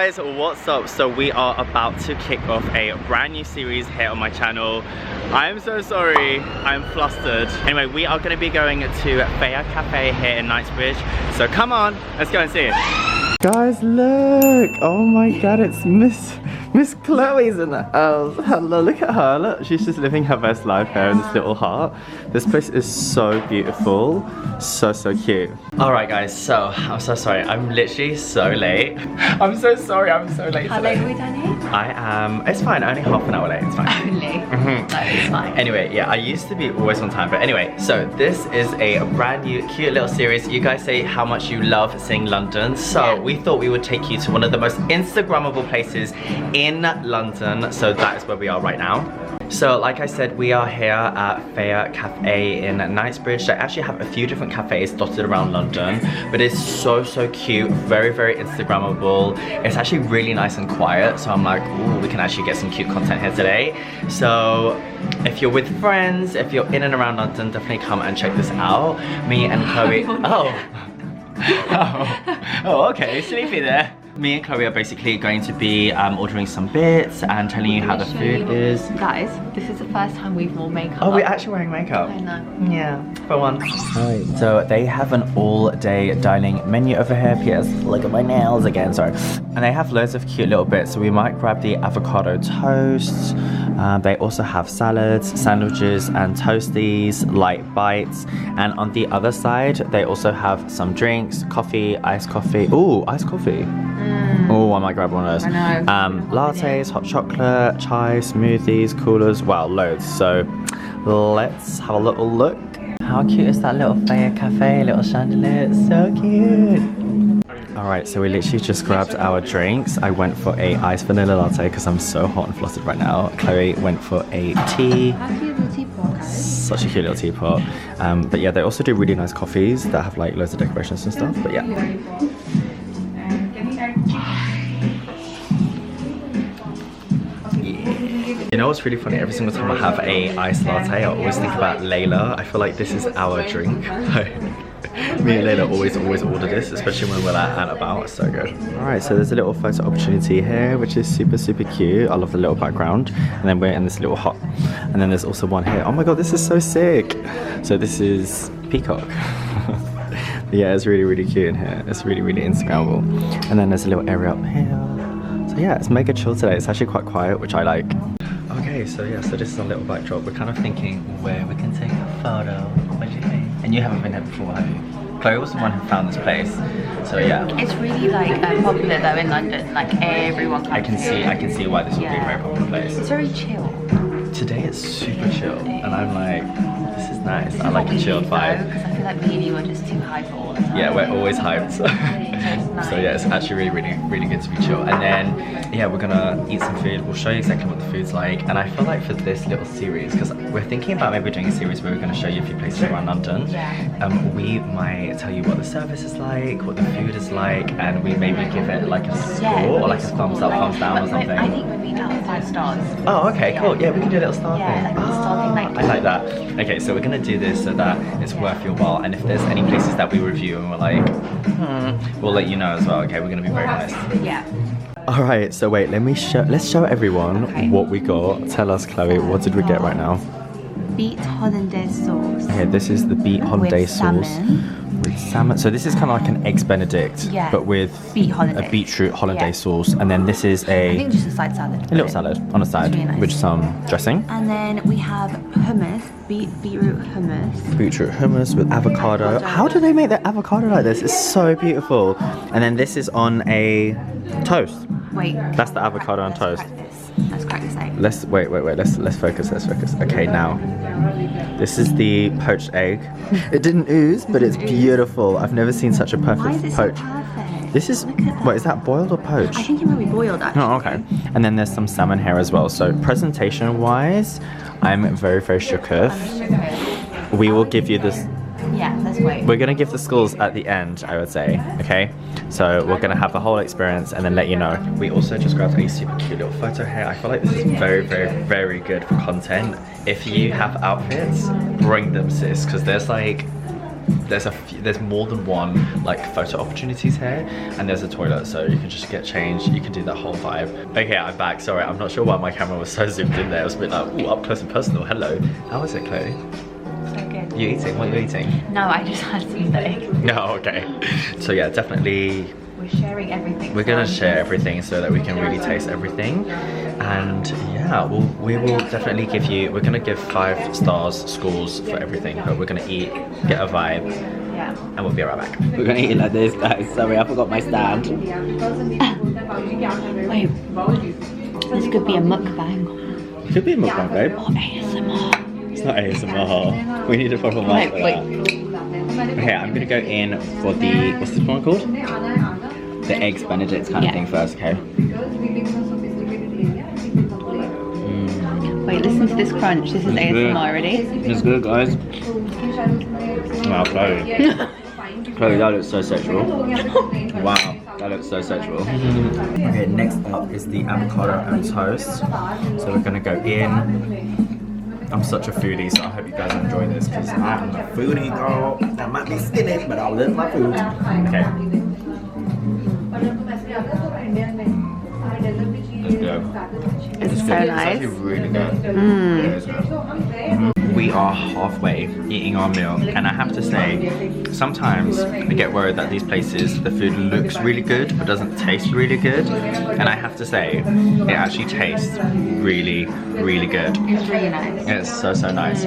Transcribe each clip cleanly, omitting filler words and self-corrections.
guys, what's up? So we are about to kick off a brand new series here on my channel. I'm so sorry, I'm flustered. Anyway, we are going to be going to Faya Cafe here in Knightsbridge. So come on, let's go and see it. Guys, look! Oh my god, it's Miss Chloe's in the house. Hello, look at her. Look, she's just living her best life here in this little heart. This place is so beautiful. So cute. Alright guys, so I'm so sorry. I'm literally so late. I'm so sorry, I'm so late. How late are we done here? I am, it's fine, only half an hour late, it's fine. Only? That is fine. Anyway, yeah, I used to be always on time, but anyway, so this is a brand new cute little series. You guys say how much you love seeing London, so we thought we would take you to one of the most Instagrammable places in London, so that is where we are right now. So like I said, we are here at Faya Cafe in Knightsbridge. They actually have a few different cafes dotted around London, but it's so cute, very Instagrammable. It's actually really nice and quiet, so I'm like, ooh, we can actually get some cute content here today. So if you're with friends, if you're in and around London, definitely come and check this out. Me and Chloe, oh, okay, sleepy there. Me and Chloe are basically going to be ordering some bits and telling you how the food is. Guys, this is the first time we've worn makeup. Oh, we're actually wearing makeup. I know. Yeah, for one. Alright, so they have an all-day dining menu over here. P.S. Look at my nails again, sorry. And they have loads of cute little bits. So we might grab the avocado toast. They also have salads, sandwiches, and toasties, light bites. And on the other side, they also have some drinks, coffee, iced coffee. Ooh, iced coffee. Oh, I might grab one of those. I know. Lattes, hot chocolate, chai, smoothies, coolers, wow, loads. So let's have a little look. How cute is that little Faya Cafe, little chandelier? It's so cute. Alright, so we literally just grabbed our drinks. I went for a iced vanilla latte because I'm so hot and flustered right now. Chloe went for a tea. How cute little teapot. Such a cute little teapot. But yeah, they also do really nice coffees that have like loads of decorations and stuff. But yeah. You know what's really funny? Every single time I have a iced latte, I always think about Layla. I feel like this is our drink. Me and Layla always order this, especially when we're out and about. It's so good. Alright, so there's a little photo opportunity here, which is super cute. I love the little background. And then we're in this little hut. And then there's also one here. Oh my god, this is so sick. So this is Peacock. Yeah, it's really cute in here. It's really Instagrammable. And then there's a little area up here. So yeah, it's mega chill today. It's actually quite quiet, which I like. Okay, so yeah, so this is a little backdrop. We're kind of thinking where we can take a photo. What do you think? And you haven't been here before, have you? Chloe was the one who found this place. So yeah. It's really like popular though in London. Like everyone comes. I can see why this would be a very popular place. It's very chill. Today it's super chill, and I'm like, this is nice. I like a chilled vibe. Because I feel like me and you are just too hyped all the time. Yeah, we're always hyped. So. So yeah, it's actually really good to be chill. And then yeah, we're gonna eat some food. We'll show you exactly what the food's like. And I feel like for this little series, because we're thinking about maybe doing a series where we're gonna show you a few places around London. We might tell you what the service is like, what the food is like, and we maybe give it like a score or like a thumbs up, thumbs down or something. I think maybe out of 5 stars. Oh, okay, cool. Yeah, we can do a little star thing. Like a star thing, like I like that. Okay, so we're gonna do this so that it's worth your while. And if there's any places that we review and we're like, we'll let you know as well. Okay, we're gonna be very nice. Yeah. All right, so wait, let's show everyone what we got. Tell us, Chloe, what did we get right now? Beet hollandaise sauce. Okay, this is the beet hollandaise sauce with salmon. So this is kind of like an eggs benedict, but with a beetroot hollandaise sauce. And then this is I think just a side salad. A little salad on the side really nice. With some dressing. And then we have hummus, beetroot hummus. Beetroot hummus with avocado. How do they make their avocado like this? It's so beautiful. And then this is on a toast. Wait. That's the avocado on toast. Let's crack this egg. Let's wait. Let's focus. Okay, now this is the poached egg. It didn't ooze, but it's beautiful. I've never seen such a perfect Why is it poach. so perfect? This is what is that, boiled or poached? I think it might be boiled actually. Oh, okay. And then there's some salmon here as well. So presentation wise, I'm very shooketh. We will give you this. Yeah, let's wait. We're gonna give the scores at the end, I would say. Okay, so we're gonna have the whole experience and then let you know. We also just grabbed a super cute little photo here. I feel like this is very good for content. If you have outfits, bring them, sis, because there's like there's more than one like photo opportunities here, and there's a toilet, so you can just get changed. You can do that whole vibe. Okay, I'm back. Sorry, I'm not sure why my camera was so zoomed in there. It was a bit like, ooh, up close and personal. Hello. How is it, Chloe? So good. You eating? What are you eating? No, I just had something. No, okay. So yeah, definitely. We're sharing everything. We're gonna share everything so that we can really taste everything. And yeah, we will definitely give you, we're gonna give 5 stars scores for everything, but we're gonna eat, get a vibe, Yeah. and we'll be right back. We're gonna eat it like this, guys. Sorry, I forgot my stand. Wait. This could be a mukbang. It could be a mukbang, babe. Or ASMR. It's not ASMR. We need a proper mic for that. Okay, I'm gonna go in for the, what's this one called? The eggs Benedict kind of thing first, okay? Wait, listen to this crunch. This is ASMR already. It's good, guys. Wow, Chloe. Chloe, that looks so sexual. Wow, that looks so sexual. Okay, next up is the avocado and toast. So we're gonna go in. I'm such a foodie, so I hope you guys enjoy this because I'm a foodie girl. I might be skinny, but I love my food. Okay. Let's go. It's so nice. It's actually really good. We are halfway eating our meal, and I have to say, sometimes I get worried that these places, the food looks really good but doesn't taste really good, and I have to say, it actually tastes really, really good. It's really nice. It's so nice.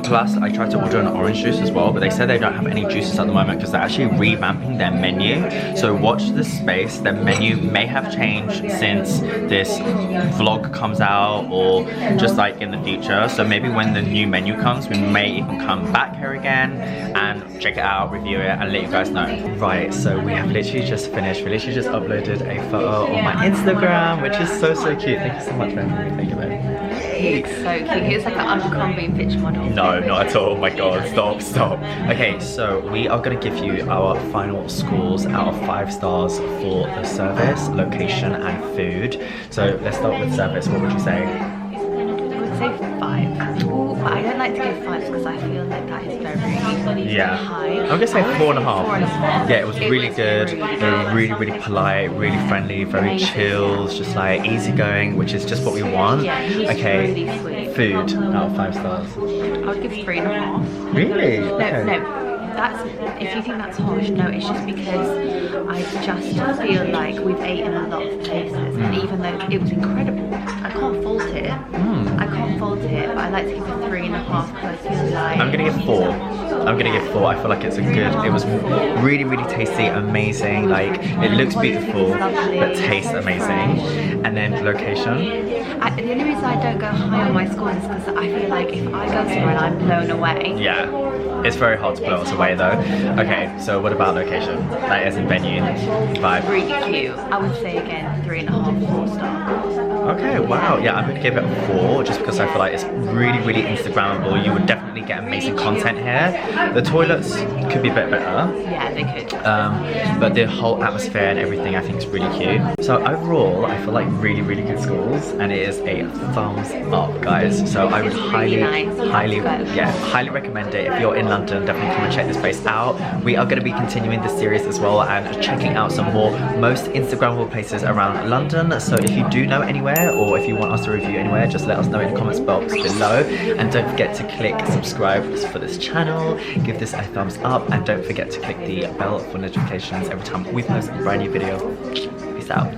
Plus, I tried to order an orange juice as well, but they said they don't have any juices at the moment because they're actually revamping their menu. So watch this space. Their menu may have changed since this vlog comes out or just like in the future. So maybe when the new menu comes, we may even come back here again and check it out, review it, and let you guys know. Right, so we have literally just finished. We literally just uploaded a photo on my Instagram, which is so cute. Thank you so much for having me. Thank you, babe. He's so cute. He's like an Abercrombie picture model. No, not at all. Oh my god, stop. Okay, so we are going to give you our final scores out of 5 stars for the service, location, and food. So let's start with service. What would you say? I would say 5. Ooh, but I don't like to give 5s because I feel like that is very high. I'm gonna say 4.5. 4.5. Yeah, it was really good. They were really polite, really friendly, very chill, just like easygoing, which is just what we want. Yeah, he's Okay, really sweet. food out of 5 stars. I would give 3.5. Really? No, Okay. no. That's, if you think that's harsh, no, it's just because I just feel like we've eaten a lot of places, and even though it was incredible, I can't fault it. I can't fault it, but I like to give it 3.5 because I feel like I'm gonna give 4. I'm gonna give 4. I feel like it's a good. It was really tasty, amazing. Like it looks beautiful, but tastes amazing. And then location. The only reason I don't go high on my score is because I feel like if I go somewhere and I'm blown away. Yeah, it's very hard to blow us away though. Okay, so what about location? Like as in venue, vibe. Really cute. I would say again 3.5, 4 stars. Okay, wow. Yeah, I'm gonna give it a 4 just because I feel like it's really Instagrammable. You would definitely get amazing content here. The toilets could be a bit better. Yeah, they could. But the whole atmosphere and everything I think is really cute. So overall, I feel like really good scores, and it is a thumbs up, guys. So I would highly recommend it. If you're in London, definitely come and check this place out. We are going to be continuing this series as well and checking out some more most Instagrammable places around London. So if you do know anywhere, or if you want us to review anywhere, just let us know in the comments box below. And don't forget to click subscribe for this channel, give this a thumbs up, and don't forget to click the bell for notifications every time we post a brand new video. Peace out.